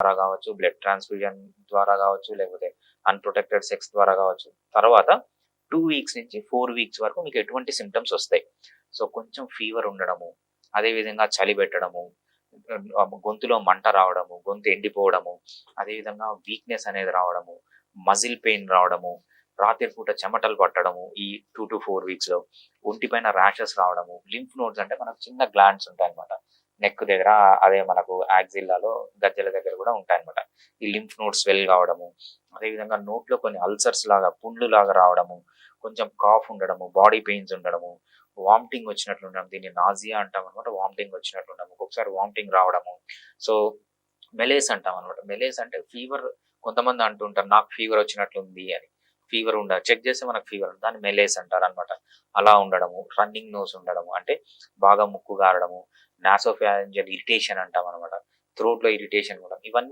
ద్వారా కావచ్చు, blood transfusion ద్వారా కావచ్చు, లేకపోతే అన్‌ప్రొటెక్టెడ్ సెక్స్ ద్వారా కావచ్చు. తర్వాత 2 వీక్స్ నుంచి 4 వీక్స్ వరకు మీకు ఎటువంటి సింప్టమ్స్ ఒస్తాయి. సో, కొంచెం ఫీవర్ ఉండడము, అదే విధంగా చలి పెట్టడము, గొంతులో మంట రావడము, గొంతు ఎండిపోవడము, అదే విధంగా వీక్‌నెస్ అనేది రావడము, మజిల్ పెయిన్ రావడము, రాత్రి పూట చెమటలు పట్టడము ఈ 2-4 వీక్స్‌లో, ఒంటి పైన ర్యాషెస్ రావడము, లింఫ్ నోడ్స్ అంటే మనకు చిన్న గ్లాండ్స్ ఉంటాయన్నమాట. నెక్ దగ్గర, అదే మనకు యాక్సిల్లాలో గజ్జల దగ్గర గూడా ఉంటాయన్నమాట. ఈ లింఫ్ నోడ్స్ స్వెల్ కావడము, అదే విధంగా నోట్లో కొన్ని అల్సర్స్ లాగా, పుండ్లు లాగా రావడము, కొంచెం కాఫ్ ఉండడము, బాడీ పెయిన్స్ ఉండడము, వామిటింగ్ వచ్చినట్లు ఉండడం. దీన్ని నాసియా అంటామన్నమాట. వామిటింగ్ వచ్చినట్లు ఉండడం. ఒక్కొక్కసారి వామిటింగ్ రావడము. సో, మెలేస్ అంటామన్నమాట. మెలేస్ అంటే ఫీవర్. కొంతమంది అంటుంటారు, నాకు ఫీవర్ వచ్చినట్లుంది అని. ఫీవర్ చెక్ చేస్తే మనకు ఫీవర్ దాన్ని మెలేస్ అంటారనమాట. అలా ఉండడము, రన్నింగ్ నోస్ ఉండడము, అంటే బాగా ముక్కు గారడము, నాసోఫారింజియల్ ఇరిటేషన్ అంటామనమాట. థ్రోట్‌లో ఇరిటేషన్ కూడా. ఇవన్నీ